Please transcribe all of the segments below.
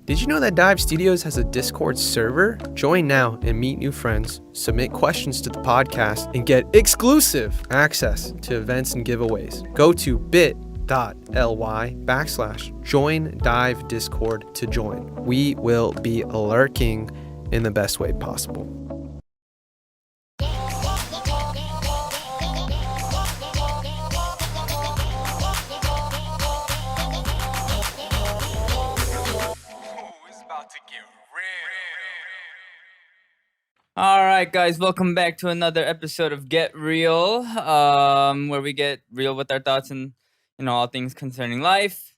Did you know that Dive Studios has a Discord server? Join now and meet new friends, submit questions to the podcast, and get exclusive access to events and giveaways. Go to bit.ly/join Dive Discord to join. We will be lurking in the best way possible. All right, guys, welcome back to another episode of Get Real, where we get real with our thoughts and, all things concerning life.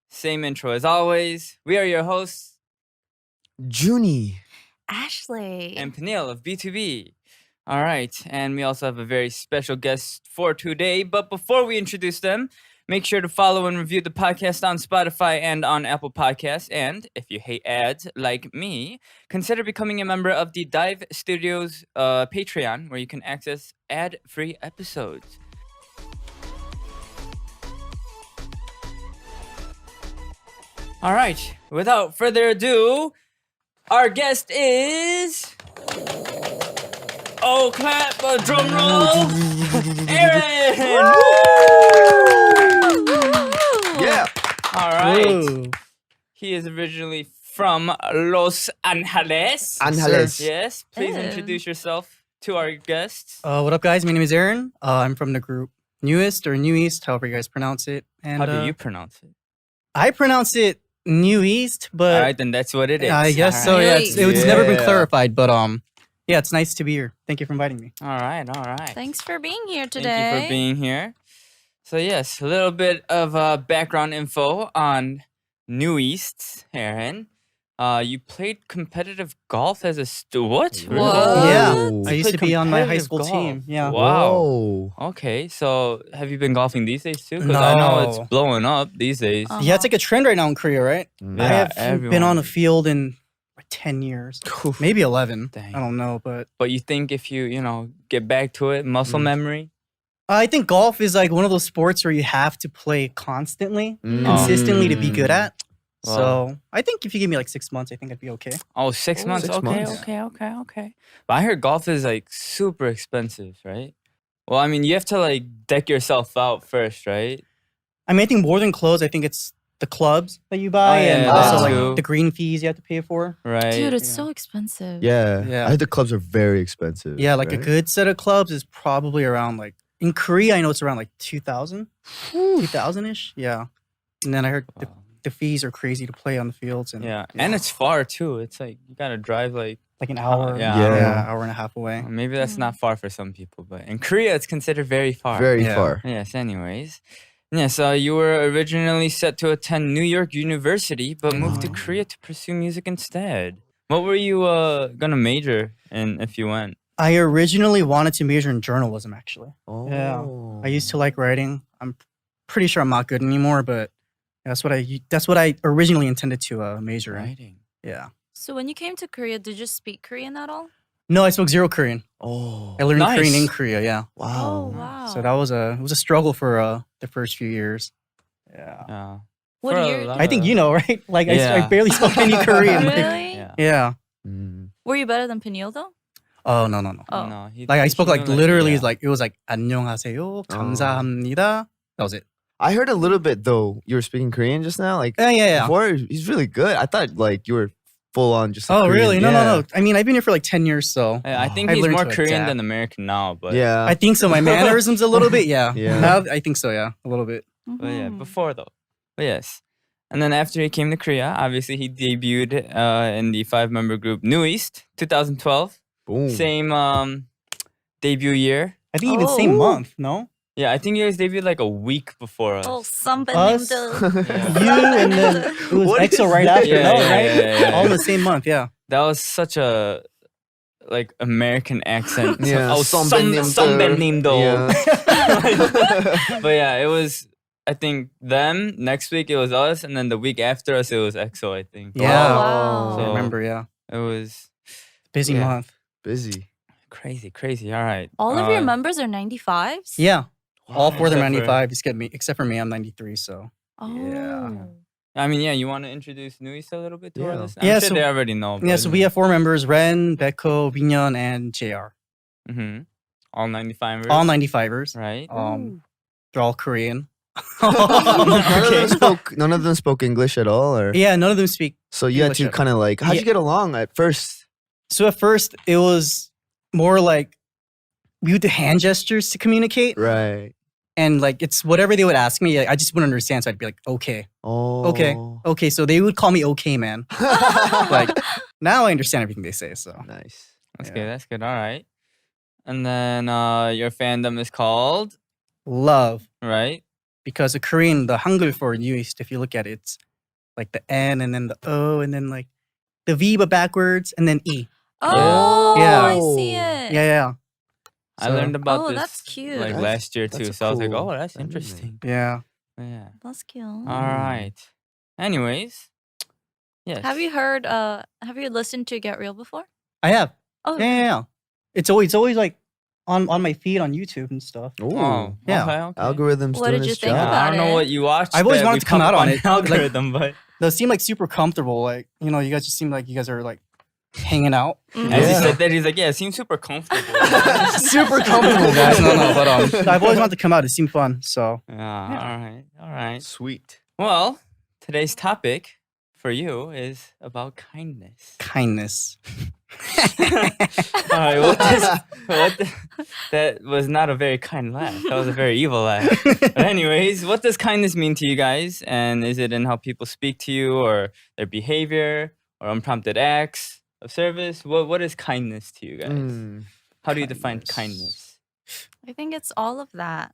Same intro as always. We are your hosts, Junie, Ashley, and Peniel of B2B. All right, and we also have a very special guest for today. But before we introduce them, make sure to follow and review the podcast on Spotify and on Apple Podcasts. And if you hate ads like me, consider becoming a member of the Dive Studios Patreon, where you can access ad-free episodes. All right, without further ado, our guest is... Oh, clap, drum roll, ARON! Yeah. All right. Ooh. He is originally from Los Angeles. Angeles. Yes. Please introduce yourself to our guests. What up, guys? My name is ARON. I'm from the group NUEST or NUEST, however you guys pronounce it. And How do you pronounce it? I pronounce it New East, but All right, then that's what it is. I guess All so. right. Yeah, it's never been Yeah. clarified, but yeah, it's nice to be here. Thank you for inviting me. All right. thanks for being here today. Thank you for being here. So yes, a little bit of background info on New East, ARON. You played competitive golf as a what? Whoa. Yeah, You I used to played be on my high competitive school golf. team. Yeah. Wow. Whoa. Okay, so have you been golfing these days too? Because I know it's No. blowing up these days. Uh-huh. Yeah, it's like a trend right now in Korea, right? Mm. I Yeah, haven't been everyone- on the field in like 10 years, maybe 11. Dang. I don't know, but But you think if you, get back to it, muscle memory? I think golf is like one of those sports where you have to play constantly, consistently to be good at. Wow. So I think if you give me like 6 months, I think I'd be okay. Oh, 6 months. 6 Okay, months. okay. But I heard golf is like super expensive, right? Well, I mean, you have to like deck yourself out first, right? I mean, I think more than clothes, I think it's the clubs that you buy Oh, yeah, and that also too. like the green fees you have to pay for. Right. Dude, it's Yeah. so expensive. Yeah. Yeah. I heard the clubs are very expensive. Yeah, like a right? good set of clubs is probably around like, in Korea, I know it's around like 2,000, 2,000-ish. Yeah. And then I heard Wow. the fees are crazy to play on the fields. And Yeah, and it's far too. It's like you gotta drive like like an hour, yeah. Yeah. hour and a half away. maybe that's not far for some people, but in Korea it's considered very far. Very Yeah. far. Yes, anyways. Yes, you were originally set to attend New York University, but moved to Korea to pursue music instead. What were you gonna major in if you went? I originally wanted to major in journalism, actually. Oh. Yeah. I used to like writing. I'm pretty sure I'm not good anymore, but that's what I originally intended to major in. Writing. Yeah. So when you came to Korea, did you speak Korean at all? No, I spoke zero Korean. Oh. I learned Korean in Nice. Korea. Yeah. Oh, Wow. wow. So that was it was a struggle for the first few years. Yeah. Yeah. What For a year? lot I think of- you know, right? Like I Yeah. barely spoke any Korean. Like, Really? Yeah. yeah. Mm. Were you better than Peniel though? Oh no. Oh. No, Like I spoke like literally yeah. like it was like 안녕하세요, 감사합니다. That was it. I heard a little bit though. You were speaking Korean just now. Like Yeah. before, he's really good. I thought like you were full on just. Oh Korean. really? No. Yeah. I mean, I've been here for like 10 years, so Yeah, I think I've he's learned more to Korean adapt. than American now, but Yeah. I think so. My mannerisms a little bit. Yeah. Yeah. Now I think so. Yeah, a little bit. But yeah, Mhm. before though. But yes. And then after he came to Korea, obviously he debuted in the 5-member group New East 2012. Boom. Same debut year. I think even same Oh. month. No. Yeah, I think you guys debuted like a week before us. Oh, something Us? Yeah. You and then it was What EXO is right that? after. Yeah, no, yeah, right? yeah, yeah. All in the same month. Yeah. That was such a like American accent. Yeah. Oh, 선배님도. Yeah. But yeah, it was. I think them next week it was us, and then the week after us it was EXO. I think. Yeah. wow. So- I remember. Yeah. It was Busy Yeah. month. Busy. crazy. All right. All of your members are 95s? Yeah. All four of them Except for- 95. Except for me, I'm 93. So Oh. Yeah. I mean, yeah, you want to introduce NUEST a little bit to our Yeah. listeners? I'm Yeah, sure so- they already know. Yeah, so we have 4 members: Ren, Beko, Binyon, and JR. Mm-hmm. All 95ers. All 95ers. Right. They're all Korean. None of them spoke English at all, or Yeah, none of them speak. so you had English to at kind of like. How'd Yeah. you get along at first? So at first, it was more like we would do hand gestures to communicate. Right. And like it's whatever they would ask me, I just wouldn't understand. So I'd be like, okay. Oh. Okay. So they would call me okay, man. Like now I understand everything they say. So Nice. That's Yeah. good. That's good. All right. And then your fandom is called, love. right? Because the Korean, the Hangul for NUEST, if you look at it, it's like the N and then the O and then like the V but backwards and then E. Oh, Yeah. I see it. Yeah. I So- learned about Oh, this that's cute. like That's- last year that's too. a So I was like, cool oh, that's anime. interesting. Yeah. Yeah. That's cute. All right. Anyways. Yes. Have you heard? Have you listened to Get Real before? I have. Oh, Yeah. It's always like on my feed on YouTube and stuff. Ooh. Oh, Yeah. okay. Algorithms What doing did you its think job. about I don't know it? what you watched. I've always that wanted we to come pop out up on it. Like- Algorithm, but Those seem like super comfortable. Like, you know, you guys just seem like you guys are like hanging out. Mhm. as he Yeah. said that, he's like, yeah, it seems super comfortable. Super comfortable, guys. No, but I've always wanted to come out. It seemed fun. So Yeah. All right. Sweet. Well, today's topic for you is about kindness. kindness. All right. That was not a very kind laugh. That was a very evil laugh. But anyways, what does kindness mean to you guys? And is it in how people speak to you, or their behavior, or unprompted acts of service? What is kindness to you guys? Mm. How do you define kindness. kindness? I think it's all of that.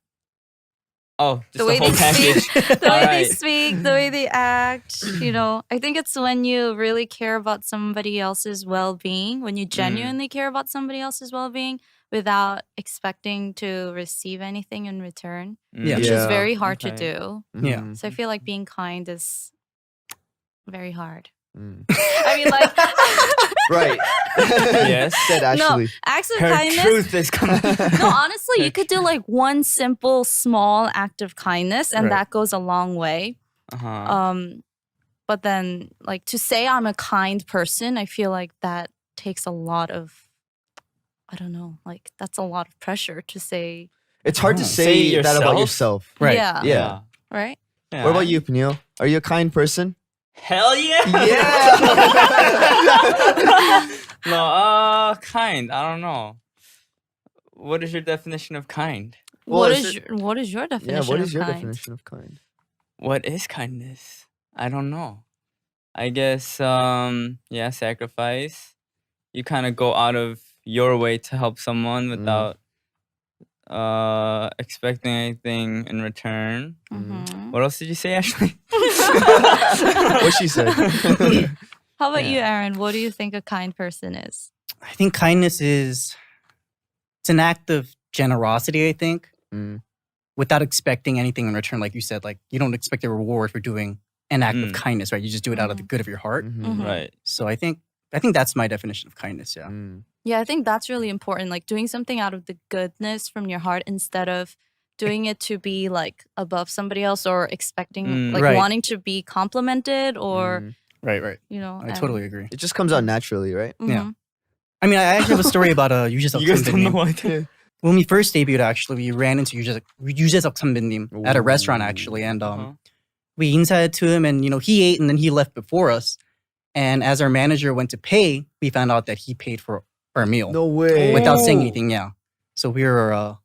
Oh, just The the, way whole they package. speak, the way they Alright. speak, the way they act. You know, I think it's when you really care about somebody else's well-being, when you genuinely care about somebody else's well-being without expecting to receive anything in return, Yeah. which is Yeah. very hard to Okay. do. Yeah. Mhm. So I feel like being kind is very hard. Mm. I mean, like, Right. Yes. Said no, Ashley. acts of Her kindness. truth is coming. No, honestly, you could do like one simple, small act of kindness, and Right. that goes a long way. Uh-huh. But then, like, to say I'm a kind person, I feel like that takes a lot of, I don't know, like that's a lot of pressure to say. It's hard to Oh. say Say that about yourself? yourself. Right. Yeah. Yeah. Right. Yeah. What about you, Peniel? Are you a kind person? Hell yeah. Yeah. No, kind. I don't know. What is your definition of kind? Well, what is is it- what is your Yeah. definition What of is your kind? definition of kind? What is kindness? I don't know. I guess yeah, sacrifice. You kind of go out of your way to help someone without expecting anything in return. Mhm. What else did you say, Ashley? What she said. How about Yeah. you, Aaron? What do you think a kind person is? I think kindness is it's an act of generosity, I think, Mm. without expecting anything in return. Like you said, like you don't expect a reward for doing an act of Mm. kindness, right? You just do it out of the good of your heart. Mhm. Mhm. Right. So I think that's my definition of kindness. Yeah. Mm. Yeah, I think that's really important. Like doing something out of the goodness from your heart instead of doing it to be like above somebody else or expecting, Mm. like Right. wanting to be complimented or, Mm. Right. you know. I totally agree. It just comes out naturally, right? Yeah. I mean, I actually have a story about Yuje석 You guys don't know 선배님. what. When we first debuted, actually, we ran into Yuje석 선배님 at a restaurant, Ooh. actually, and Uh-huh. we insited to him, and he ate, and then he left before us. And as our manager went to pay, we found out that he paid for our meal No way. without saying Oh. anything. Yeah, so we were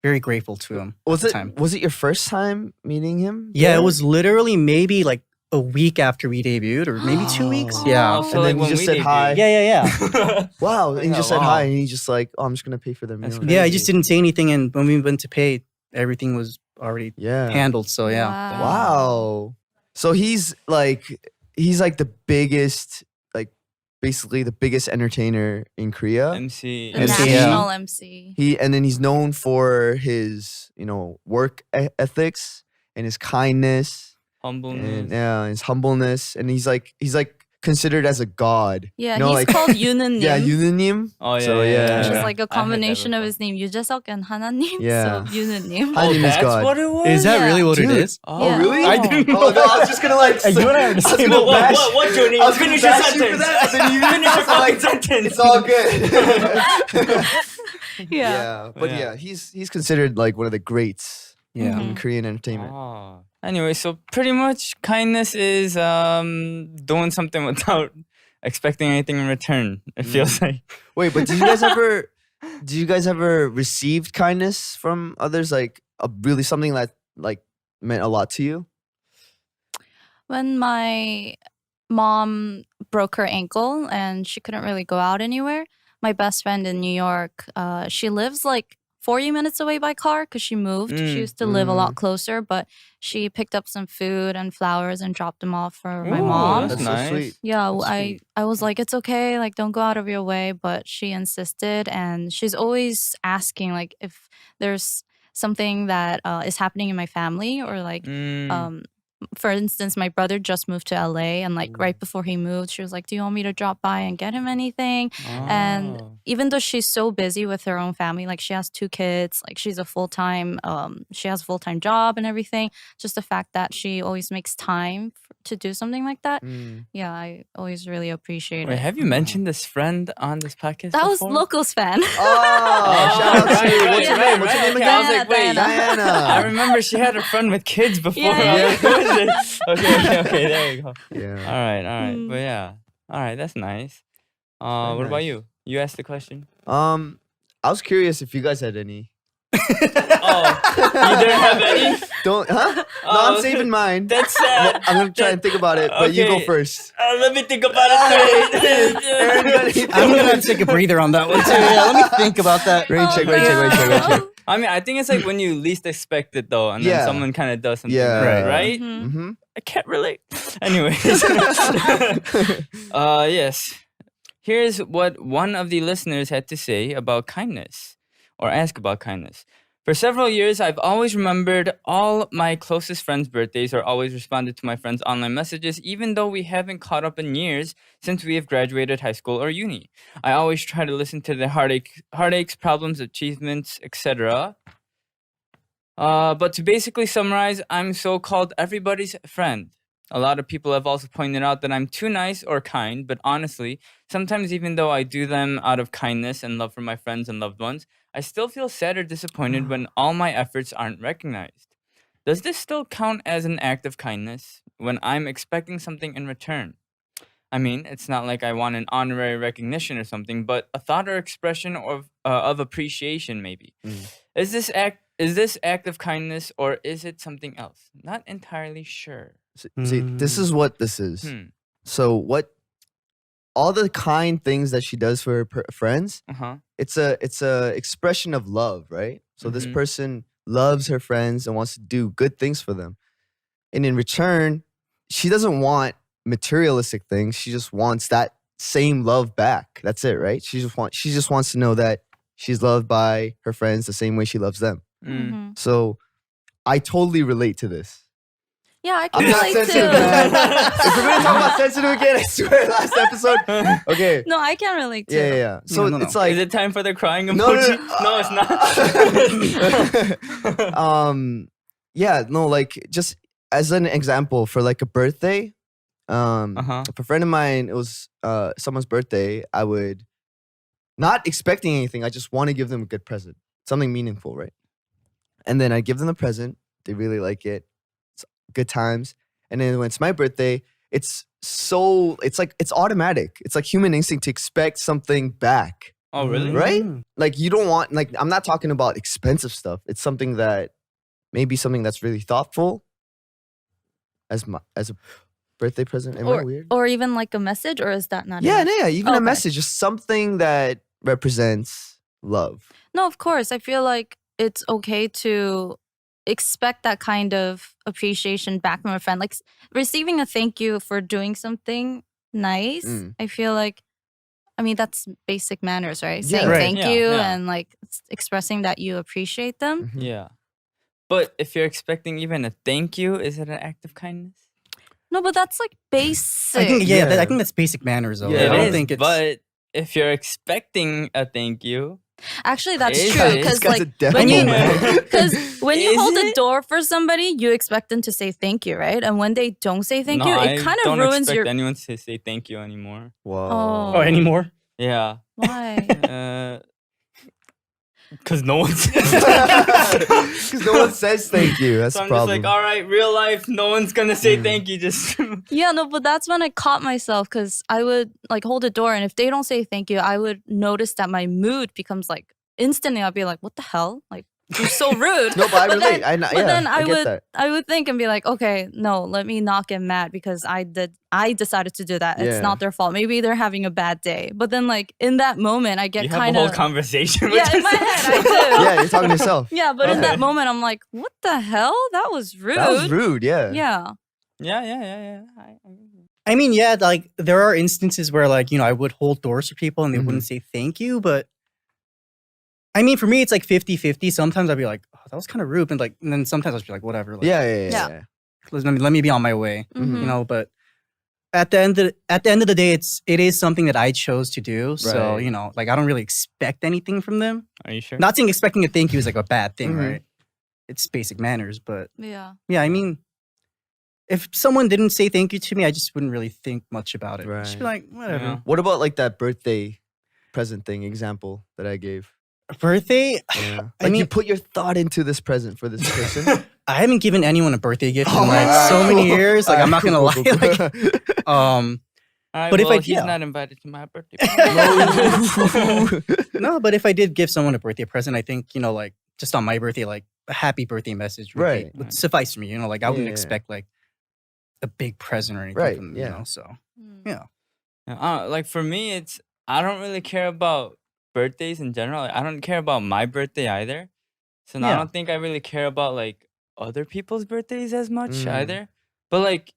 very grateful to him. Was at it the time. was it your first time meeting him? Yeah, there? it was literally maybe like a week after we debuted, or maybe 2 weeks. Oh. Yeah, Oh, so And then like you when just we said hi. debuted. Wow. And he Yeah, just said wow. hi, and he just like, oh, I'm just gonna pay for their meal. That's yeah. I crazy. just didn't say anything, and when we went to pay, everything was already Yeah. handled. So yeah. Wow. So he's like the biggest, like basically the biggest entertainer in Korea. MC. The MC, national MC. And then he's known for his, work ethics and his kindness Humbleness. and his humbleness. And he's like considered as a god. Yeah, You know, he's like called Yununim. yeah, Yununim. Oh yeah, So, yeah, yeah. Which Yeah. is like a I heard that combination of before. his name, Yujesok and Hananim. Yeah. So Yununim. Hi- Oh, name is that's God. what it was. Is that Yeah. really what it Dude. is? Oh, Yeah. really? I didn't know. Oh no, I was just gonna like. Hey, you and I are the I was same gonna one. bash- What's your name? I was gonna Finish your bash you for sentence. that, but then you Finish your I'm like, fucking sentence. it's all good. Yeah. But Yeah. yeah, he's considered like one of the greats Yeah. in Korean entertainment. Oh. Anyway, so pretty much kindness is doing something without expecting anything in return. It feels like. Wait, but did you guys ever received kindness from others? Like really something that like meant a lot to you? When my mom broke her ankle and she couldn't really go out anywhere, my best friend in New York, she lives like 40 minutes away by car because she moved. She used to live a lot closer, but she picked up some food and flowers and dropped them off for my Ooh, mom. that's so nice. sweet. Yeah, That's sweet. I was like, it's okay, like don't go out of your way, but she insisted, and she's always asking like if there's something that is happening in my family or like for instance, my brother just moved to LA, and like right before he moved, she was like, do you want me to drop by and get him anything? And even though she's so busy with her own family, like she has 2 kids, like she's a full-time she has a full-time job and everything, just the fact that she always makes time to do something like that, yeah, I always really appreciate Wait, it. have you mentioned this friend on this podcast That was before? Locals fan. Oh, shout out to right, you. right, What's your right, name? What's your right. name Okay, I again? was like, wait, Diana. I remember she had a friend with kids before. Yeah, I was yeah. like, who is it? Okay, there you go. Yeah. All right. But yeah. All right, that's nice. very What about nice. you? You asked the question. I was curious if you guys had any. Oh, you didn't have any? Don't, huh? No, Oh, I'm saving mine. That's sad. I'm gonna try and think about it, but you go Okay. first. Let me think about it. Aaron, you I'm gonna take a breather on that one too. Yeah, let me think about that. Rain check, rain check, rain check, rain check. I mean, I think it's like when you least expect it though, and Yeah. then someone kind of does something, Yeah. right? Mhm. Mm-hmm. I can't relate. Anyways, yes. Here's what one of the listeners had to say about kindness, or ask about kindness. For several years, I've always remembered all my closest friends' birthdays or always responded to my friends' online messages, even though we haven't caught up in years since we have graduated high school or uni. I always try to listen to their heartaches, problems, achievements, etc. But to basically summarize, I'm so-called everybody's friend. A lot of people have also pointed out that I'm too nice or kind, but honestly, sometimes even though I do them out of kindness and love for my friends and loved ones, I still feel sad or disappointed when all my efforts aren't recognized. Does this still count as an act of kindness when I'm expecting something in return? I mean, it's not like I want an honorary recognition or something, but a thought or expression of appreciation maybe. Is this act of kindness or is it something else? Not entirely sure. See, this is what this is. So what? All the kind things that she does for her friends, it's a expression of love, right? So this person loves her friends and wants to do good things for them, and in return, she doesn't want materialistic things. She just wants that same love back. That's it, right? She just wants to know that she's loved by her friends the same way she loves them. Mhm. So I totally relate to this. Yeah, I can I'm not relate sensitive, too. man. If we're gonna talk about sensitive again, I swear, last episode. Okay. No, I can relate too. Yeah. So No. it's like Is it time for the crying no, emoji? no. No, it's not. Yeah, no, like just as an example for like a birthday, for a friend of mine, it was someone's birthday. I would not expecting anything. I just want to give them a good present, something meaningful, right? And then I give them the present. They really like it. It's good times. And then when it's my birthday, it's automatic. It's like human instinct to expect something back. Oh, really? Right? Like you don't want, like, I'm not talking about expensive stuff. It's something that maybe something that's really thoughtful as a birthday present. Am I weird? Or even like a message, or is that not Yeah, enough? yeah, even a Okay. message, just something that represents love. No, of course. I feel like it's okay to expect that kind of appreciation back from a friend. Like receiving a thank you for doing something nice. I feel like, I mean, that's basic manners, right? Yeah. Saying Right. thank Yeah, you yeah. and like expressing that you appreciate them. Mhm. Yeah. But if you're expecting even a thank you, is it an act of kindness? No, but that's like basic. I think Yeah. I think that's basic manners though. Yeah. I It don't is, think it's but if you're expecting a thank you, Actually, that's Is true. it? This Because guy's a like devil, when you, man. because when you Is hold the it? door for somebody, you expect them to say thank you, right? And when they don't say thank no, you, I it kind of don't ruins expect your. anyone to say thank you anymore. Whoa. oh anymore. Yeah. Why? Because no one says Because no one says thank you. That's So the I'm problem. just like, all right, real life, no one's gonna say thank you. Just Yeah, no, but that's when I caught myself because I would like hold a door, and if they don't say thank you, I would notice that my mood becomes like instantly. I'll be like, "What the hell? Like you're so rude." No, but I relate. Then, I then I get would that. I would think and be like, "Okay, no, let me not get mad because I decided to do that. It's Yeah. not their fault. Maybe they're having a bad day." But then like in that moment, I get you have a kind whole of conversation. yeah with in my yourself. head I do. Yeah, you're talking to yourself. Yeah, but in Okay. that moment, I'm like, "What the hell? That was rude." That was rude. Yeah. Yeah. Yeah. I mean, yeah, like there are instances where like, I would hold doors for people and they wouldn't say thank you, but I mean, for me, it's like 50-50. Sometimes I'd be like, oh, that was kind of rude. And then sometimes I'd be like, whatever. Like, Yeah. Yeah. let me be on my way, Mhm. but at the end of the day, it is something that I chose to do. So, Right. like I don't really expect anything from them. Are you sure? Not saying expecting a thank you is like a bad thing, Mhm. right? It's basic manners, but Yeah. yeah, I mean, if someone didn't say thank you to me, I just wouldn't really think much about it. I'd just be Right. like, whatever. Yeah. What about like that birthday present thing example that I gave? Birthday? Yeah. I Like you mean- put your thought into this present for this person. I haven't given anyone a birthday gift in Oh, like alright, so many cool. years. Like I'm not gonna Alright, lie. cool, cool, Like, cool. All right, But if well, I- he's yeah. not invited to my birthday. no, but if I did give someone a birthday present, I think, like just on my birthday, like a happy birthday message would, Right. would suffice for me. Like I wouldn't Yeah. expect like a big present or anything Right, from them, yeah. so Mm. yeah. Like for me, I don't really care about birthdays in general. Like, I don't care about my birthday either. So now I Yeah. don't think I really care about like other people's birthdays as much Mm. either. But like,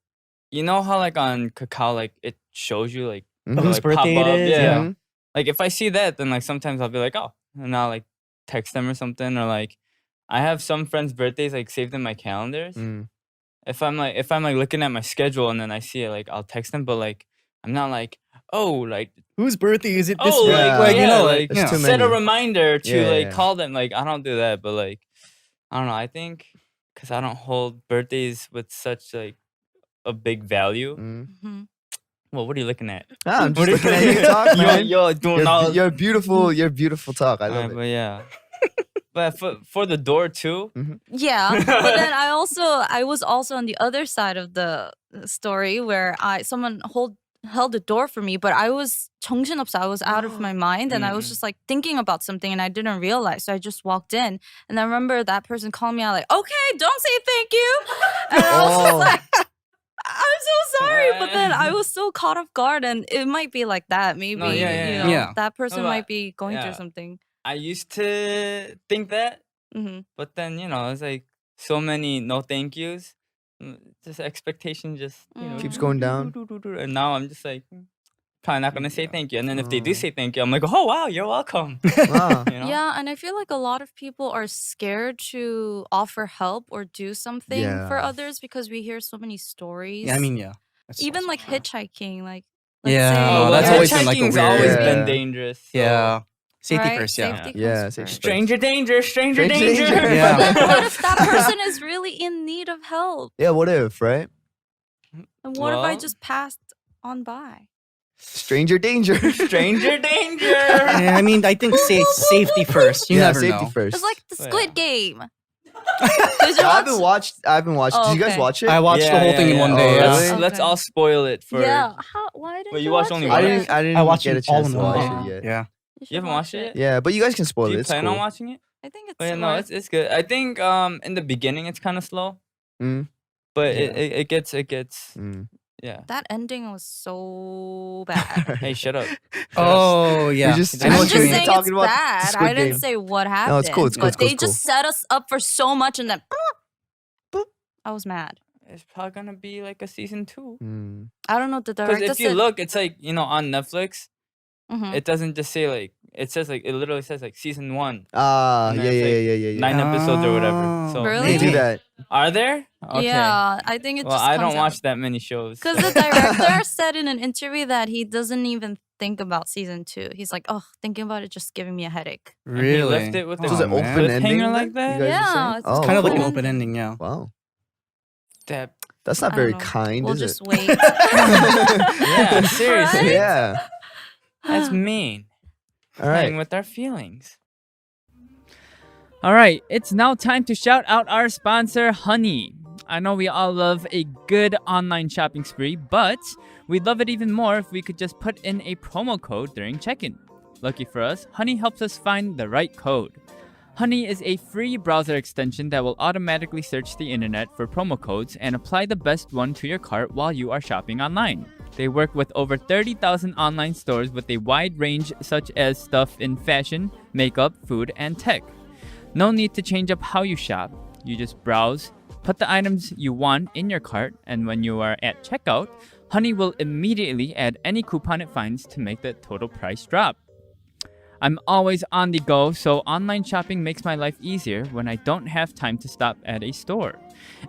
you know how like on Kakao, like it shows you like Mhm. Whose like, pop birthday it up, is, yeah. yeah. Mhm. Like if I see that, then like sometimes I'll be like, oh, and I'll like text them or something, or like I have some friends' birthdays like saved in my calendars. Mm. If I'm like looking at my schedule and then I see it, like I'll text them, but like I'm not like, oh, like Whose birthday is it this oh, week? Yeah. Like, yeah, like, like There's too set a many. reminder to Yeah, like yeah. call them. Like I don't do that, but like I don't know. I think because I don't hold birthdays with such like a big value. Mm. Mhm. Well, what are you looking at? Ah, I'm What just are looking at you talk, man. You're doing all. You're beautiful. You're beautiful talk. I love Alright, it. but yeah, but for the door too. Yeah, but then I was also on the other side of the story where someone held the door for me, but I was 정신없어. I was out of my mind, and I was just like thinking about something, and I didn't realize. So I just walked in, and I remember that person calling me out like, "Okay, don't say thank you," and I was just Oh. like, "I'm so sorry," but then I was so caught off guard, and it might be like that. Maybe yeah. Yeah. that person but- might be going yeah. through something. I used to think that, Hmm. but then it's like so many no thank yous. Just expectation just Keeps going down. and now I'm just like probably not gonna say thank you. And then if they do say thank you, I'm like, oh wow, you're welcome. Wow. You know? Yeah, and I feel like a lot of people are scared to offer help or do something for Yeah. others because we hear so many stories. yeah, I mean, yeah. That's even also like true. hitchhiking, like let's Yeah, say, no, Oh, well, that's you're- always been, like, a hitchhiking's weird- always Yeah. been dangerous. So. Yeah. Safety right? first, yeah. Safety Yeah, comes safety first. Stranger danger, stranger Stranger danger. danger. Yeah. But then what if that person is really in need of help? Yeah, what if, right? And what if I Well- just passed on by? Stranger danger. Stranger danger. Yeah, I mean, I think safety first. You yeah, never safety know. first. It's like the Yeah. Squid Game. Did you I haven't watch? watched. Oh, Did you guys okay. watch it? I watched the whole thing in one yeah. day. Oh, yeah. really? Let's Okay. all spoil it for. Yeah. Why didn't Wait, you you watched watch only it? one? I didn't I watched get a it all chance in to one watch day. it yet. Yeah. should haven't watch watched it? Yeah, but you guys can spoil Do it. you It's plan cool. on watching it? I think it's Oh, yeah, no, worth- it's good. I think in the beginning it's kind of slow, Mm, but Yeah. it gets mm. yeah. that ending was so bad. Hey, shut up. Oh, yeah. just- I know I'm what just you You're mean. saying talking it's about bad. Squid I didn't Game. say what No, happened. it's cool, it's cool, But it's cool, they it's just set us up for so much, and then boop. I was mad. It's probably gonna be like a season 2. Mm. I don't know. The Because director if you said, look, it's like on Netflix. Mhm. It doesn't just say like it says like it literally says like season 1. Ah, And yeah, then it's, yeah, like, yeah, yeah. 9 episodes or whatever. Oh. So Really? They do that. Are there? Okay. Yeah, I think it Well, just I comes don't out. watch that many shows. Because the director said in an interview that he doesn't even think about season 2. He's like, oh, thinking about it just giving me a headache. And he Really? left it with Oh, a So it's an man. open ending cliffhanger then, like you that? guys are Yeah, saying? it's Oh, Kind of like an cool. open ending, yeah. Wow. That, That's not I very don't know. kind, We'll is just it? wait. yeah, seriously. Right? Yeah. That's mean. All Playing right. with our feelings. All right, it's now time to shout out our sponsor, Honey. I know we all love a good online shopping spree, but we'd love it even more if we could just put in a promo code during check-in. Lucky for us, Honey helps us find the right code. Honey is a free browser extension that will automatically search the internet for promo codes and apply the best one to your cart while you are shopping online. They work with over 30,000 online stores with a wide range such as stuff in fashion, makeup, food, and tech. No need to change up how you shop. You just browse, put the items you want in your cart, and when you are at checkout, Honey will immediately add any coupon it finds to make the total price drop. I'm always on the go, so online shopping makes my life easier when I don't have time to stop at a store.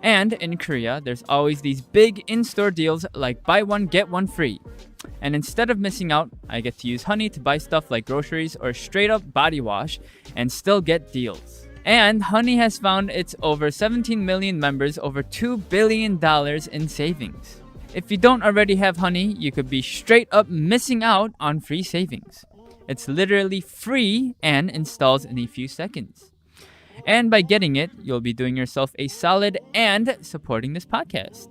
And in Korea, there's always these big in-store deals like buy one, get one free. And instead of missing out, I get to use Honey to buy stuff like groceries or straight up body wash and still get deals. And Honey has found its over 17 million members over $2 billion in savings. If you don't already have Honey, you could be straight up missing out on free savings. It's literally free and installs in a few seconds. And by getting it, you'll be doing yourself a solid and supporting this podcast.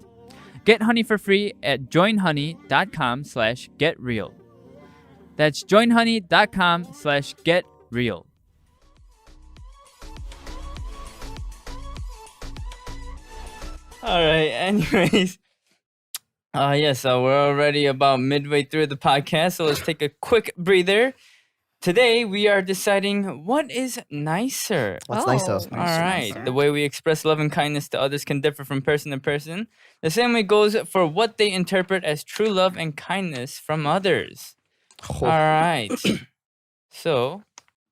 Get Honey for free at joinhoney.com/getreal. That's joinhoney.com/getreal. All right, anyways. So we're already about midway through the podcast, so let's take a quick breather. Today, we are deciding what is nicer. What's nicer? Oh. All right. The way we express love and kindness to others can differ from person to person. The same way goes for what they interpret as true love and kindness from others. Oh. All right. So,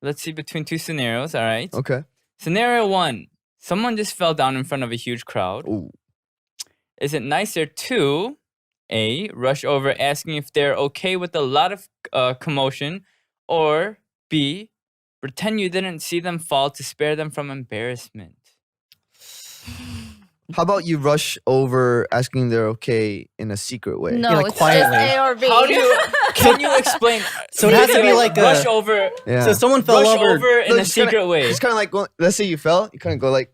let's see between two scenarios. All right. Okay. Scenario 1. Someone just fell down in front of a huge crowd. Ooh. Is it nicer to A, rush over asking if they're okay with a lot of commotion, or B, pretend you didn't see them fall to spare them from embarrassment? How about you rush over asking they're okay in a secret way? No, Yeah, like it's quietly. just A or B. How do you? Can you explain? So it has to be like rush a, over. Yeah. So someone fell Rush over. over in No, a just kinda- secret way. It's kind of like, let's say you fell, you kind of go like,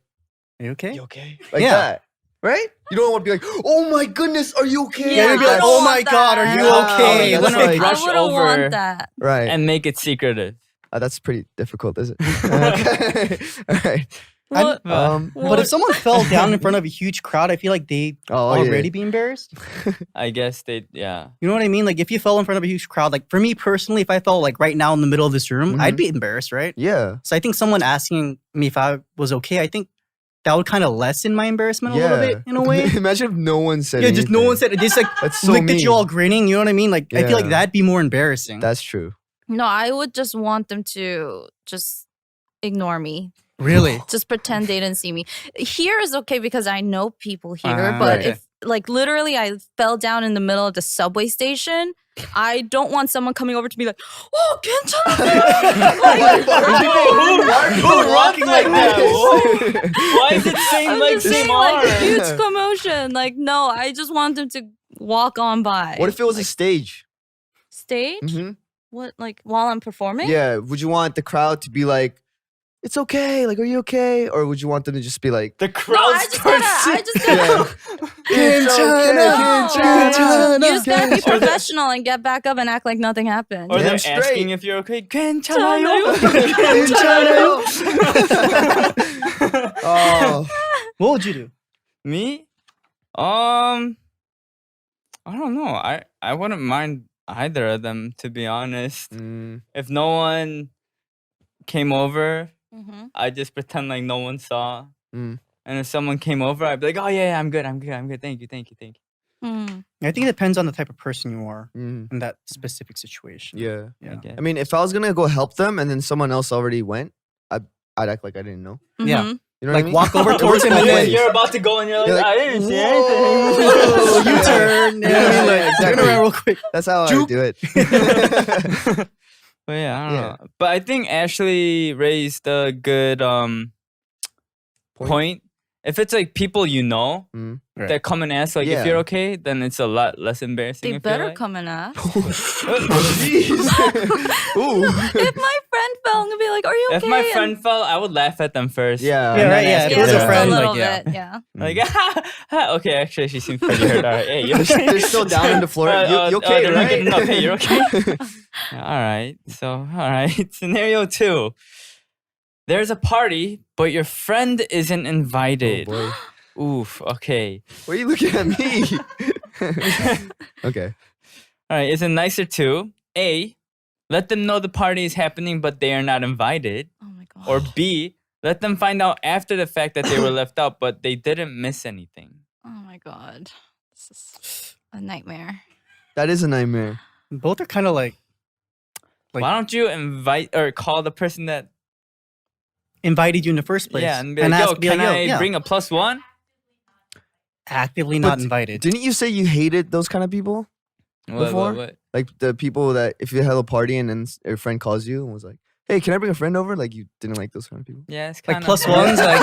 Are you okay? you okay? Like Yeah. that. Right? You don't want to be like, oh my goodness, are you okay? Yeah, Yeah, you'd be I like, don't oh my want god, are that. you Yeah. okay? You That's wanna like- rush I wouldn't over want that. Right. and make it secretive. That's pretty difficult, is it? Okay. All right. What? But if someone fell down in front of a huge crowd, I feel like they Oh, yeah. already be embarrassed. I guess they, yeah. You know what I mean? Like if you fell in front of a huge crowd, like for me personally, if I fell like right now in the middle of this room, I'd be embarrassed, right? Yeah. So I think someone asking me if I was okay, I think that would kind of lessen my embarrassment a little bit in a way. Imagine if no one said Yeah, just no one anything. said it. Just like That's so looked at mean. you all grinning. You know what I mean? Like I feel like Yeah. that'd be more embarrassing. That's true. No, I would just want them to just ignore me. Really? Just pretend they didn't see me. Here is okay because I know people here, Ah, but right. if like literally I fell down in the middle of the subway station, I don't want someone coming over to be like, oh, Who rocking like that? Why is it saying I'm like just saying like Samar? huge commotion. Like no, I just want them to walk on by. What if it was a like, stage? stage? hmm What like while I'm performing? Yeah. Would you want the crowd to be like, it's okay, like, are you okay? Or would you want them to just be like, The No, crowd I just gotta, I just gotta. it's okay, No, you just gotta be Or the- professional and get back up and act like nothing happened. Or Damn them straight. asking if you're okay. 괜찮아요? Oh, What would you do? Me? I don't know. I wouldn't mind either of them, to be honest. If no one came over, Mhm. I just pretend like no one saw. Mm. And if someone came over, I'd be like, oh yeah, I'm good. Thank you. I think it depends on the type of person you are Mm. in that specific situation. Yeah. guess. I mean, if I was gonna go help them and then someone else already went, I'd act like I didn't know. Yeah. Mhm. You know Like, what I mean? walk over It towards works him and both then ways. You're about to go and you're like, You're like, I didn't see whoa. anything. You turn. You know what I mean? Like, Turn exactly. around real quick. That's how I Juke. do it. But yeah, I don't Yeah. know. But I think Ashley raised a good point. If it's like people you know Mm. Right. that come and ask, like, Yeah. if you're okay, then it's a lot less embarrassing. They I feel better like. come and ask. Jeez. Ooh. If my friend fell, I'm gonna be like, "Are you okay?" If my And- friend fell, I would laugh at them first. Yeah. and Yeah, then right, yeah, ask if if it was a they're just friend, a okay. like, little yeah. bit, yeah. Like, okay, actually, she seems pretty hurt. All right, hey, you okay? They're still down on the floor. You okay, they're not right? getting up. Hey, you're okay? All right. So, all right. Scenario 2. There's a party, but your friend isn't Oh invited. boy. Oof. Okay. Why are you looking at me? Okay. All right. Is it nicer to A, let them know the party is happening, but they are not invited, Oh my god. or B, let them find out after the fact that they were left out, but they didn't miss anything. Oh my god. This is a nightmare. That is a nightmare. Both are kind of like Why don't you invite or call the person that invited you in the first place. yeah and be like, yo, be like, can I yeah, bring a +1? actively But not invited. Didn't you say you hated those kind of people? Before? What? Like the people that if you have a party and then your friend calls you and was like, "Hey, can I bring a friend over?" Like you didn't like those kind of people. Yeah, it's Like kind of +1s, like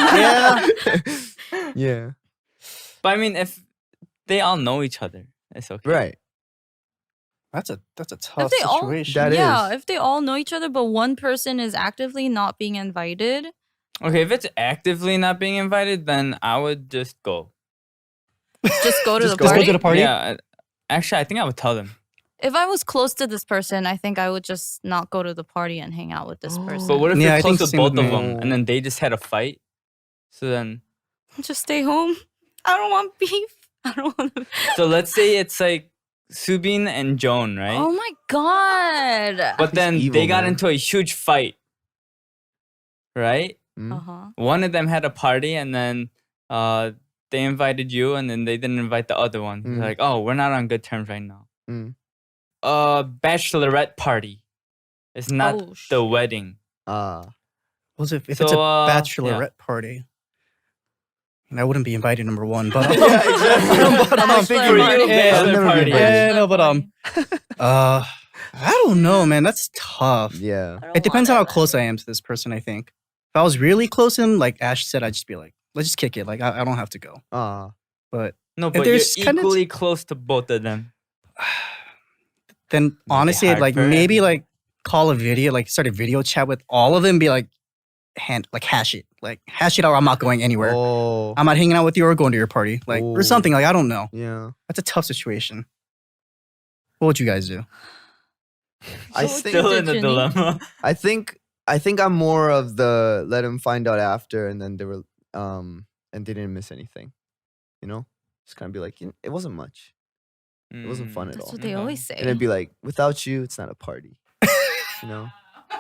yeah. Yeah. But I mean, if they all know each other, it's okay. Right. That's a tough If they all, situation. That yeah, is. if they all know each other, but one person is actively not being invited. Okay, if it's actively not being invited, then I would just go. Just go to Just the go. party. Just go to the party. Yeah, actually, I think I would tell them. If I was close to this person, I think I would just not go to the party and hang out with this person. But what if Yeah, you're I think close to same with both of me. them and then they just had a fight? So then, Just stay home. I don't want beef. I don't want to. so let's say it's like Subin and Joan, right? Oh my god. But then evil, they got man. into a huge fight, right? Mm. Uh-huh. One of them had a party and then they invited you and then they didn't invite the other one. Mm. They're like, oh, we're not on good terms right now. Mm. Bachelorette party. It's not Oh, the shit. wedding. Ah. Well, if it's So, a yeah. bachelorette party, and I wouldn't be invited, number one. But Yeah, exactly. but, Bachelor For you, party. Yeah, I'll never be party. invited. Yeah, no, but, I don't know, man. That's tough. Yeah. I don't It depends on want how close I am to this person. I think if I was really close to him, like Ash said, I'd just be like, let's just kick it. Like I don't have to go. Ah. But No, If but there's you're kinda- equally close to both of them. then it honestly, I'd hard like for maybe everyone. like call a video, like start a video chat with all of them. Be like, hash it, or I'm not going anywhere. Oh. I'm not hanging out with you or going to your party, like or Ooh. something. Like I don't know. Yeah. That's a tough situation. What would you guys do? I So think Still did in a Ginny. dilemma. I think I'm more of the let him find out after and then they were and they didn't miss anything. You know? Just kind of be like, it wasn't much. It wasn't fun at That's all. what they always say. And it'd be like, without you, it's not a party. You know?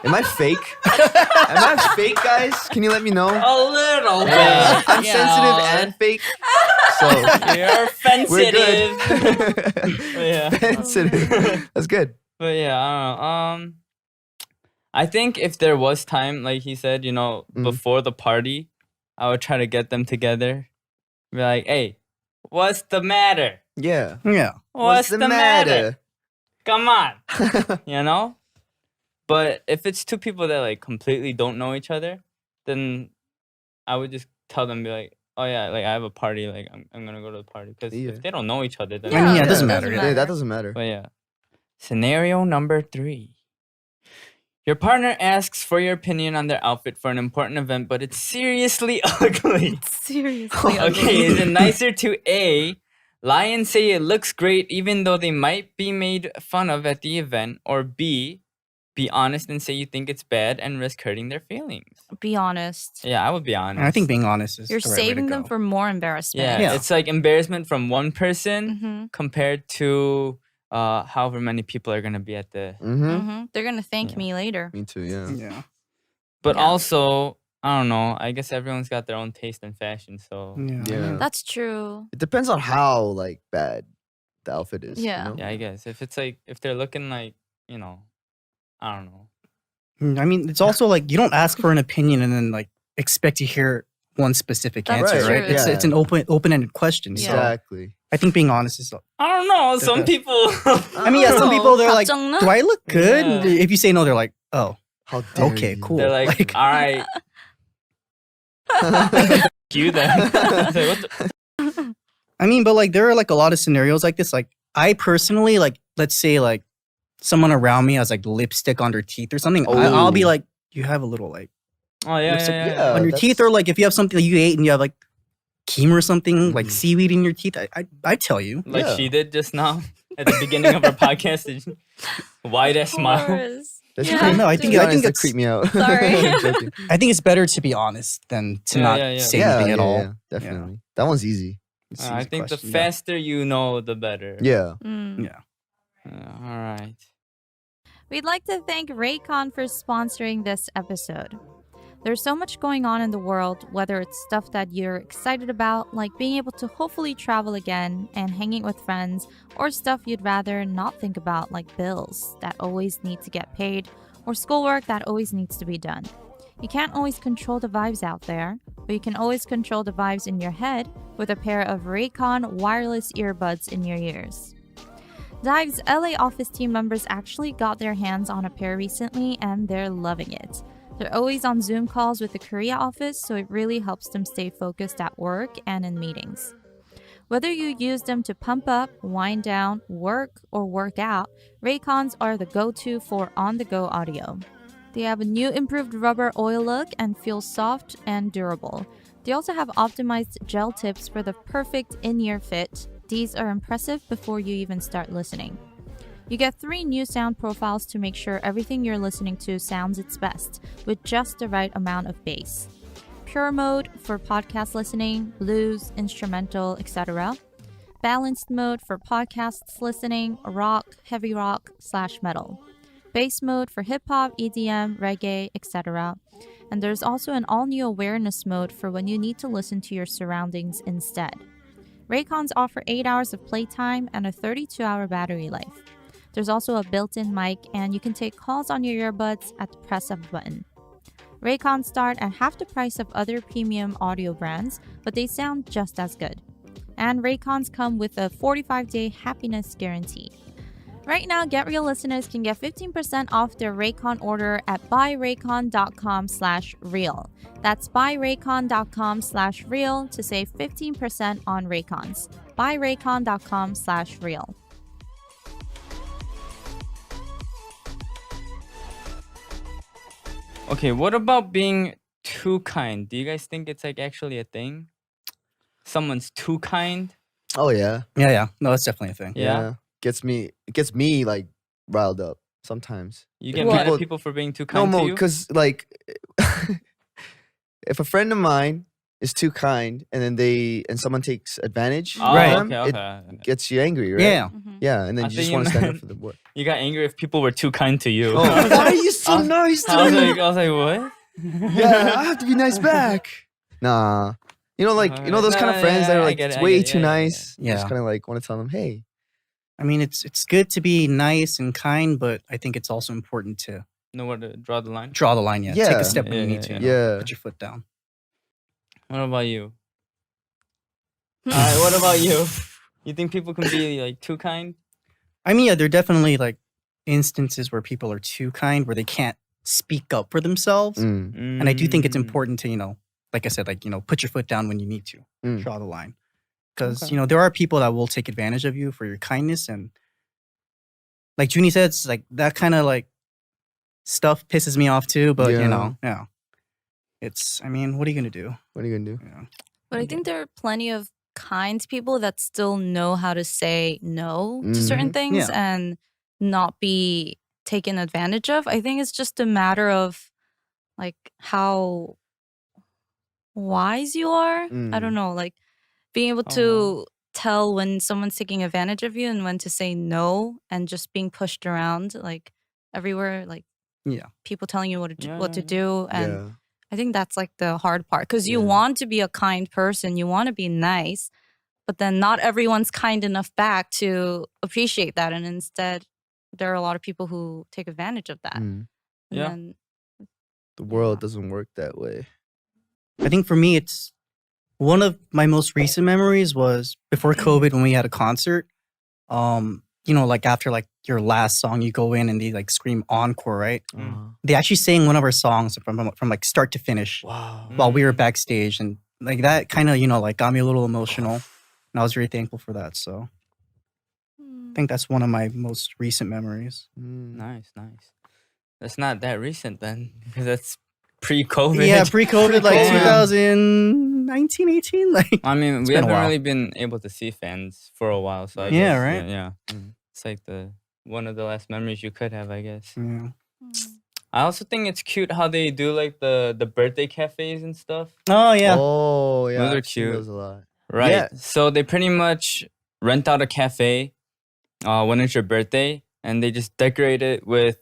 Am I fake? Am I fake, guys? Can you let me know? A little bit. I'm you sensitive know. and fake. So You're we're sensitive. good. Yeah. Sensitive. That's good. But yeah, I don't know. I think if there was time, like he said, Mm. before the party, I would try to get them together. Be like, hey, what's the matter? Yeah. Yeah. What's the matter? Come on, But if it's two people that like completely don't know each other, then I would just tell them, be like, oh yeah, like I have a party, like I'm gonna go to the party. Because Yeah. if they don't know each other, then I mean, yeah, it doesn't Yeah, matter. Yeah, that doesn't matter. But yeah. Scenario number 3. Your partner asks for your opinion on their outfit for an important event, but it's seriously ugly. Seriously. Okay, is it nicer to A, lie and say it looks great even though they might be made fun of at the event, or B, be honest and say you think it's bad and risk hurting their feelings? Be honest. Yeah, I would be honest. And I think being honest is You're the right way to saving them go. for more embarrassment. yeah, Yeah. it's like embarrassment from one person Mm-hmm. compared to however many people are gonna be at the. Mm-hmm. Mm-hmm. They're gonna thank Yeah. me later. Me too, yeah. Yeah. But Yeah. also, I don't know. I guess everyone's got their own taste in fashion, so Yeah. Yeah. That's true. It depends on how like bad the outfit is. Yeah. You know? Yeah, I guess if they're looking like, I don't know. I mean, it's also like you don't ask for an opinion and then like expect to hear one specific That's answer, true. right? It's an open-ended question. Yeah. So Exactly. I think being honest is. I don't know. Some people. I mean, yeah, some people they're like, 걱정 나? "Do I look good?" Yeah. If you say no, they're like, "Oh, How dare okay, you. cool." They're like, all right, you then. It's like, what the- I mean, but like there are like a lot of scenarios like this. Like I personally, like let's say like someone around me has like lipstick on their teeth or something. I'll be Oh. like, "You have a little like Oh yeah, lipstick yeah. on your that's- teeth," or like if you have something that you ate and you have like quinoa or something, like Mhm. seaweed in your teeth. I tell you. Like Yeah. she did just now at the beginning of our podcast. Wide ass smile. Course. That's Yeah. creep- No, I to think- be I honest, think that it's- creeped me out. Sorry. Joking. I think it's better to be honest than to Yeah, not yeah, yeah. say anything at all. Yeah, definitely. That one's easy. It's I easy think the question, yeah. faster you know, the better. Yeah. Mm. Yeah. All right. We'd like to thank Raycon for sponsoring this episode. There's so much going on in the world, whether it's stuff that you're excited about, like being able to hopefully travel again and hanging with friends, or stuff you'd rather not think about, like bills that always need to get paid, or schoolwork that always needs to be done. You can't always control the vibes out there, but you can always control the vibes in your head with a pair of Raycon wireless earbuds in your ears. Dive's LA office team members actually got their hands on a pair recently and they're loving it. They're always on Zoom calls with the Korea office, so it really helps them stay focused at work and in meetings. Whether you use them to pump up, wind down, work, or work out, Raycons are the go-to for on-the-go audio. They have a new improved rubber oil look and feel soft and durable. They also have optimized gel tips for the perfect in-ear fit. These are impressive before you even start listening. You get 3 new sound profiles to make sure everything you're listening to sounds its best, with just the right amount of bass. Pure mode for podcast listening, blues, instrumental, etc. Balanced mode for podcasts listening, rock, heavy rock / metal. Bass mode for hip hop, EDM, reggae, etc. And there's also an all-new awareness mode for when you need to listen to your surroundings instead. Raycons offer 8 hours of playtime and a 32-hour battery life. There's also a built-in mic, and you can take calls on your earbuds at the press of a button. Raycons start at half the price of other premium audio brands, but they sound just as good. And Raycons come with a 45-day happiness guarantee. Right now, Get Real listeners can get 15% off their Raycon order at buyraycon.com/real. That's buyraycon.com/real to save 15% on Raycons. buyraycon.com/real. Okay, what about being too kind? Do you guys think it's like actually a thing? Someone's too kind? Oh yeah. Yeah. No, that's definitely a thing. Yeah. It gets me like riled up sometimes. You get What? mad at people for being too kind to you? because like if a friend of mine is too kind and then someone takes advantage Oh, of Right. them, okay, it okay. gets you angry, right? Yeah. Yeah, and then I you think just you want to stand up meant- for the word. You got angry if people were too kind to you. Oh, why are you so nice to I me? was like, what? Yeah, I have to be nice back. Nah. You know, like, those kind of friends that are I like, get it, it's I way get it, too yeah, yeah, yeah. nice. You just Yeah. kind of like want to tell them, hey. I mean, it's good to be nice and kind, but I think it's also important to Know where to draw the line? draw the line. Yeah. Take Yeah. a step when you Yeah, need to. yeah, you know, yeah. Put your foot down. What about you? Alright, what about you? You think people can be like too kind? I mean, yeah, there are definitely like instances where people are too kind, where they can't speak up for themselves. Mm. And I do think it's Mm. important to, like I said, like, put your foot down when you need to. Mm. Draw the line. Because, Okay. there are people that will take advantage of you for your kindness. And like Junie said, it's like that kind of like stuff pisses me off too. But, Yeah. yeah. I mean, what are you going to do? What are you going to do? Yeah. But I think there are plenty of kind people that still know how to say no to certain Mhm. things Yeah. and not be taken advantage of. I think it's just a matter of like how wise you are. I don't know, like being able Oh, to tell when someone's taking advantage of you and when to say no and just being pushed around like everywhere, like Yeah. people telling you what to Yeah, what to yeah, do. And Yeah. I think that's like the hard part because you Yeah. want to be a kind person, you want to be nice, but then not everyone's kind enough back to appreciate that. And instead, there are a lot of people who take advantage of that. And then, the world doesn't work that way. I think for me, it's one of my most recent memories was before COVID when we had a concert. You know, like after like your last song, you go in and they like scream encore, right? They actually sang one of our songs from like start to finish. Wow. While we were backstage, and like that kind of, you know, like got me a little emotional, and I was very thankful for that. So I think that's one of my most recent memories. Nice. That's not that recent then, because that's pre-COVID. Yeah, pre-COVID, like 2019, 18. Like, I mean, we been a haven't while. really been able to see fans for a while, so I Yeah, guess, right? Yeah, it's like one of the last memories you could have, I guess. Yeah. I also think it's cute how they do like the birthday cafes and stuff. Oh yeah. Oh yeah. Those are I've seen cute. those a lot. Right. Yeah. So they pretty much rent out a cafe when it's your birthday, and they just decorate it with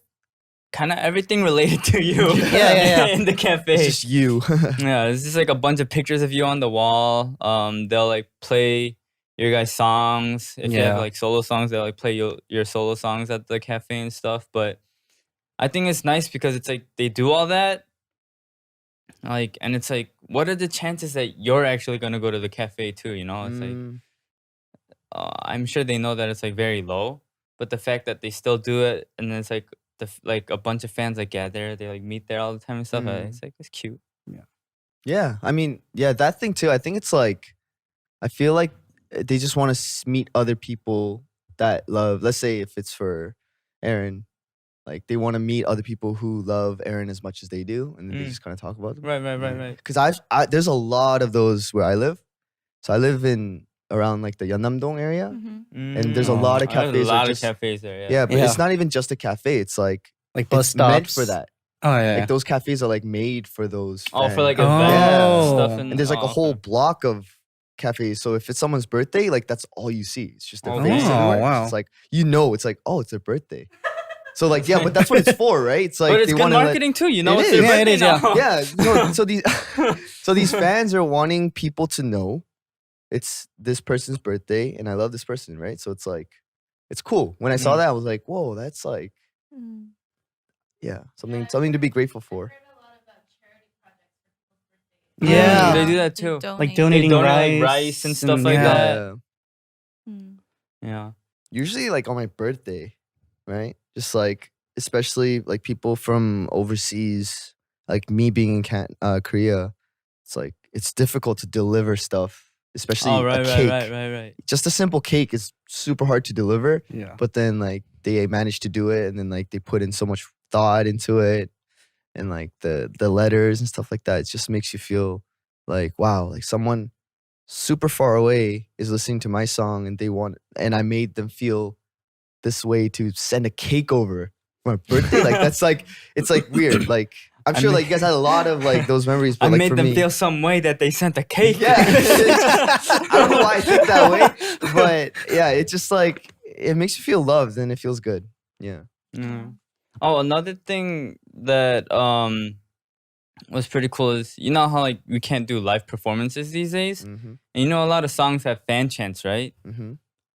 kind of everything related to you. Yeah. In the cafe. It's just you. Yeah, it's just like a bunch of pictures of you on the wall. They'll like play your guys' songs. If you have like solo songs, they'll like play your solo songs at the cafe and stuff. But I think it's nice because it's like they do all that. Like, and it's like, what are the chances that you're actually gonna go to the cafe too? You know, it's like I'm sure they know that it's like very low, but the fact that they still do it, and then it's like like a bunch of fans like gather, they like meet there all the time and stuff. It's like it's cute. Yeah, I mean, yeah, that thing too. I think it's like, I feel like they just want to meet other people that love. Let's say if it's for Aaron, like they want to meet other people who love Aaron as much as they do, and then they just kind of talk about them. Right. Because there's a lot of those where I live. So I live in around like the Yeonnam-dong area, and there's a lot of cafes. There's a lot that of cafes there. Yeah, but it's not even just a cafe. It's like bus it's stops meant for that. Oh yeah. Like those cafes are like made for those. Oh, for fans. like events stuff. And there's like a whole block of cafes. So if it's someone's birthday, like that's all you see. It's just their face anywhere. Wow. It's like, it's like, oh, it's their birthday. So like, yeah, but that's what it's for, right? It's like, but it's they good want marketing too. You know, It it's is. their Yeah, it birthday is, now. Yeah. So these fans are wanting people to know it's this person's birthday, and I love this person, right? So it's like, it's cool. When I saw that, I was like, whoa, that's like, something to be grateful for. Yeah. They do that too. Like donating They donate like rice and stuff like that. Yeah. Usually like on my birthday, right? Just like, especially like people from overseas, like me being in Korea, it's like, it's difficult to deliver stuff, especially a cake. Right. Just a simple cake is super hard to deliver. Yeah. But then like they managed to do it, and then like they put in so much thought into it, and like the letters and stuff like that. It just makes you feel like, wow, like someone super far away is listening to my song, and I made them feel this way to send a cake over for my birthday. Like that's like, it's like weird. Like I'm sure like you guys had a lot of like those memories. But I like, made for them me, feel some way that they sent a cake. Yeah. I don't know why I think that way, but yeah, it's just like, it makes you feel loved and it feels good. Yeah. Oh, another thing that was pretty cool is, you know how like we can't do live performances these days, and you know a lot of songs have fan chants, right?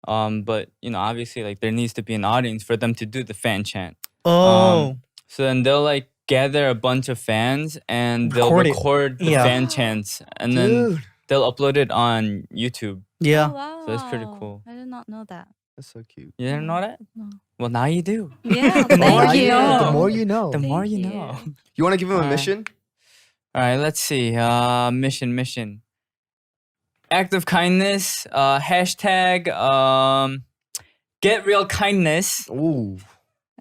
But you know, obviously like there needs to be an audience for them to do the fan chant. So then they'll like gather a bunch of fans and they'll record the fan chants, and then they'll upload it on YouTube. Yeah. Oh, wow. So it's pretty cool. I did not know that. That's so cute. You didn't know that? No. Well, now you do. Yeah, The more thank you. The more you know. The more you Thank know. You want to give him a mission? All right, let's see. Mission. Act of kindness. Hashtag get real kindness. Ooh.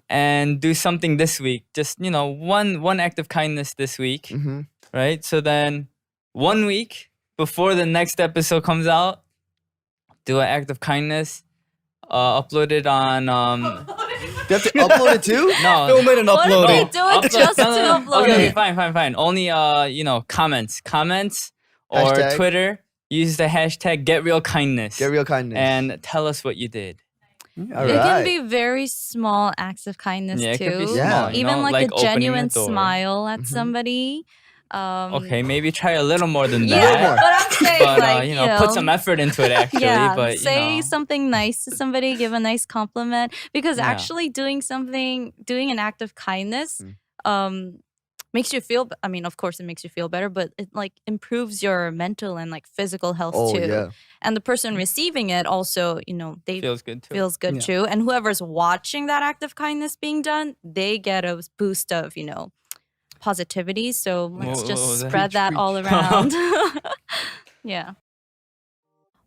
And do something this week. Just, you know, one act of kindness this week. Right? So then 1 week before the next episode comes out, do an act of kindness. Upload it on You have to upload it too? no. Film it and What upload if it. they do it just to upload Okay, it? fine. Only you know, comments or Hashtag. Twitter. Use the hashtag get real kindness. Get real kindness. And tell us what you did. All It right. can be very small acts of kindness Yeah, it too. could be Yeah. small. You Even know, like a opening genuine door. smile at somebody. Okay, maybe try a little more than Yeah, that. but I'm saying But like, put some effort into it actually. yeah, But say something nice to somebody, give a nice compliment, because Yeah. actually doing an act of kindness, makes you feel. I mean, of course, it makes you feel better, but it like improves your mental and like physical health too. Yeah. And the person receiving it also, they feels good too. feels good too. And whoever's watching that act of kindness being done, they get a boost of positivity. So let's just spread that all around. Yeah.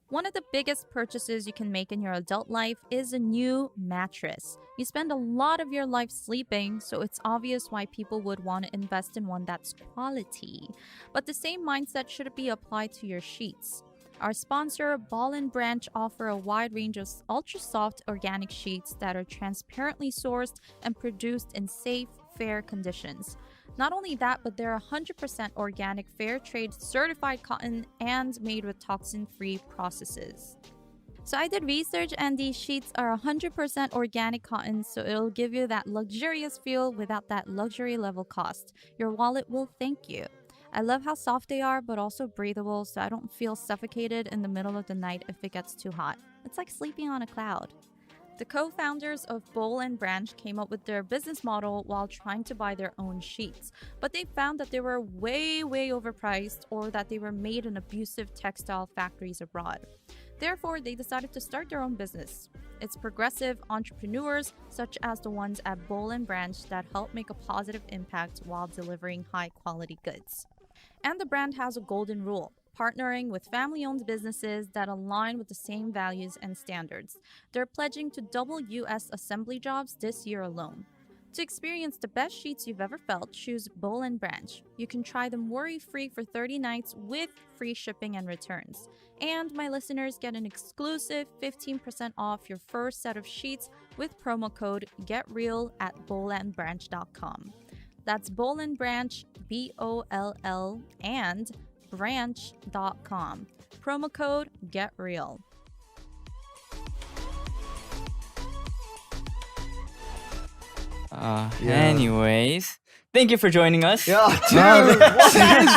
One of the biggest purchases you can make in your adult life is a new mattress. You spend a lot of your life sleeping, so it's obvious why people would want to invest in one that's quality. But the same mindset should be applied to your sheets. Our sponsor, Ball & Branch, offer a wide range of ultra-soft organic sheets that are transparently sourced and produced in safe, fair conditions. Not only that, but they're 100% organic, fair trade, certified cotton, and made with toxin-free processes. So I did research, and these sheets are 100% organic cotton, so it'll give you that luxurious feel without that luxury level cost. Your wallet will thank you. I love how soft they are, but also breathable, so I don't feel suffocated in the middle of the night if it gets too hot. It's like sleeping on a cloud. The co-founders of Boll & Branch came up with their business model while trying to buy their own sheets, but they found that they were way overpriced, or that they were made in abusive textile factories abroad. Therefore, they decided to start their own business. It's progressive entrepreneurs such as the ones at Boll & Branch that help make a positive impact while delivering high-quality goods. And the brand has a golden rule: partnering with family-owned businesses that align with the same values and standards. They're pledging to double U.S. assembly jobs this year alone. To experience the best sheets you've ever felt, choose Boll & Branch. You can try them worry-free for 30 nights with free shipping and returns. And my listeners get an exclusive 15% off your first set of sheets with promo code GETREAL at bollandbranch.com. That's Boll & Branch, BOLL, and branch.com. Promo code GETREAL. Anyways, thank you for joining us. Yo, dude, what is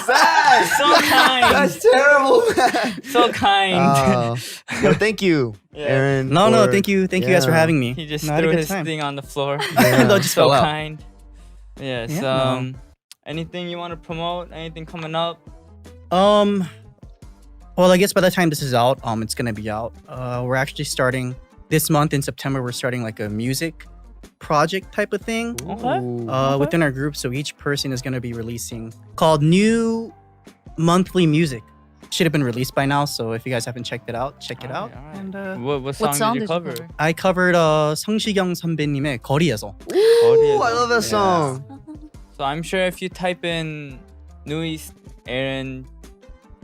that? So kind. That's terrible, man. So kind. Yo, thank you, Aaron. No, thank you guys for having me. He just I had a threw good his time. thing on the floor. No, just so fell out. kind. Yes. Yeah, Anything you want to promote? Anything coming up? Well, I guess by the time this is out, it's gonna be out. We're actually starting this month in September. We're starting like a music project type of thing within our group. So each person is gonna be releasing called New Monthly Music. Should have been released by now. So if you guys haven't checked it out, check it out. Alright. And What song did you cover? I covered 성시경 선배님의 거리에서. Ooh, I love that song. So I'm sure if you type in NUEST, ARON,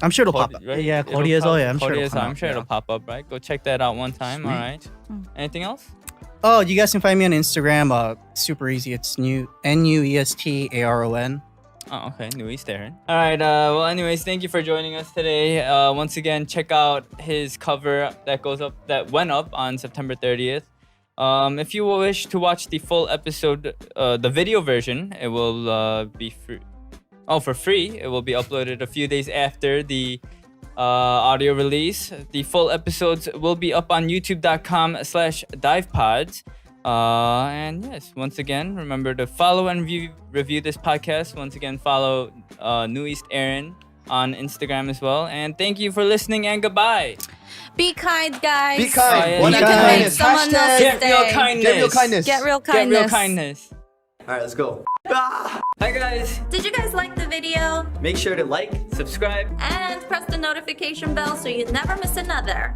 I'm sure it'll pop up. right? Yeah, It'll 거리에서. pop- Yeah, I'm sure it'll 거리에서, come I'm out, sure yeah. it'll pop up, right? Go check that out one time. Sweet. All right. Anything else? Oh, you guys can find me on Instagram. Super easy. It's NUEST-ARON. Oh, okay. NUEST ARON. All right. Well, anyways, thank you for joining us today. Once again, check out his cover that went up on September 30th. If you wish to watch the full episode, the video version, it will be free. Oh, for free. It will be uploaded a few days after the audio release. The full episodes will be up on youtube.com/divepods. And yes, once again, remember to follow and review this podcast. Once again, follow NUEST ARON on Instagram as well. And thank you for listening, and goodbye. Be kind, guys. Be kind. Yeah, One be act of kind. kindness. Someone Hashtag else's Get real day. kindness. Get real kindness. Get real Get kindness. real kindness. All right, let's go. Hi guys. Did you guys like the video? Make sure to like, subscribe. And press the notification bell so you never miss another.